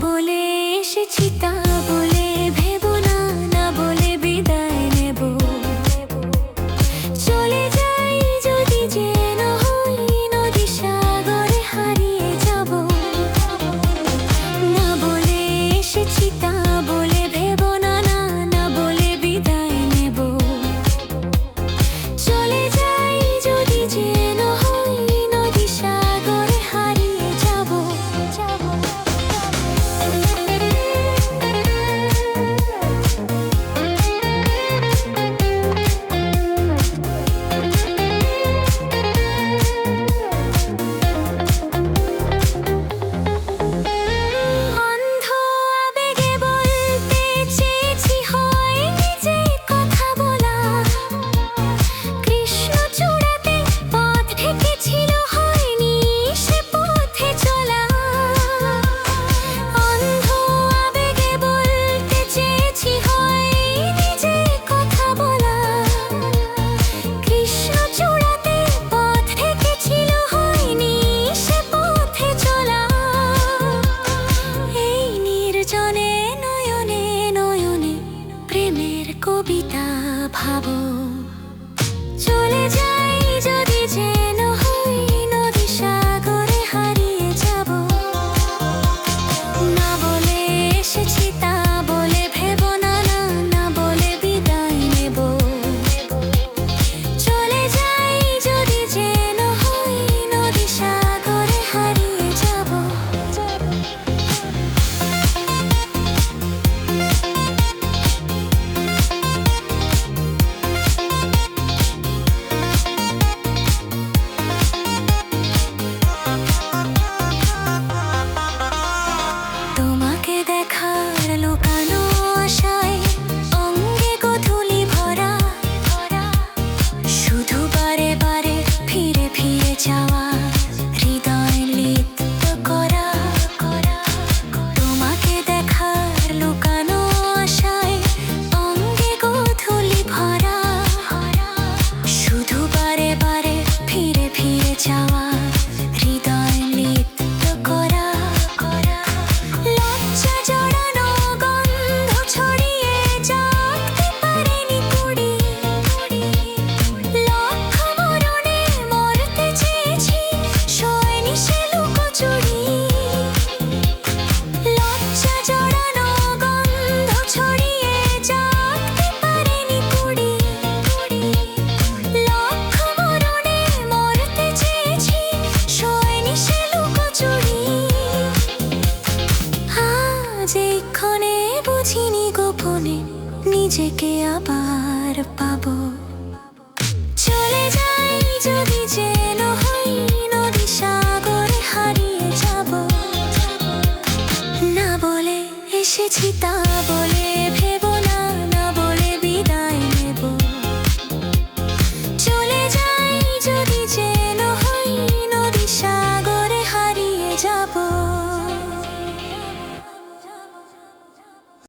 বলে এসেছি তা বলে ভেবো না, না বলে বিদায় নেব। চলে যাই যদি যেন হই নদী সাগরে হারিয়ে যাব। না বলে এসেছি তা বলে ভেবো না, না না বলে বিদায় নেব। চলে যাই যদি যেন হই নদী সাগরে হারিয়ে যাব। অন্ধ আবেগে বলতে চেয়েছি হয়নি যে কথা বলা। কৃষ্ণচূড়াতে পথ ঢেকেছিল হয়নি সে পথে চলা। অন্ধ আবেগে বলতে চেয়েছি হয়নি যে কথা বলা। কৃষ্ণচূড়াতে পথ ঢেকেছিল হয়নি সে পথে চলা। এই নির্জনে নয়নে নয়নে প্রেমের কবিতা ভাবো। চলে যাই যদি যেন হই নদী সাগরে হারিয়ে যাব। না বলে এসেছি তা বলে ভেবো না, না না বলে বিদায় নেব। চলে যাই যদি যেন হই নদী সাগরে হারিয়ে যাব। তোমাকে দেখার লুকানো আশায় অঙ্গে গোধূলি ভরা। শুধু বারে বারে ফিরে ফিরে যাওয়া হৃদয় লিপ্ত করা। তোমাকে দেখার লুকানো আশায় অঙ্গে গোধূলি ভরা। শুধু বারে বারে ফিরে ফিরে যাওয়া হৃদয় লিপ্ত করা। লজ্জা জড়ানো গন্ধ ছড়িয়ে জাগতে পারেনি কুড়ি। লক্ষ মরণে মরতে চেয়েছি শোয়নি সে লুকোচুরি। লজ্জা জড়ানো গন্ধ ছড়িয়ে জাগতে পারেনি কুড়ি। লক্ষ মরণে মরতে চেয়েছি শোয়নি সে লুকোচুরি। আজ এক্ষণে বুঝিনি গোপনে নিজেকে আবার পাবো। চলে যাই যদি যেন হই নদী সাগরে হারিয়ে যাব। না বলে এসেছি তা বলে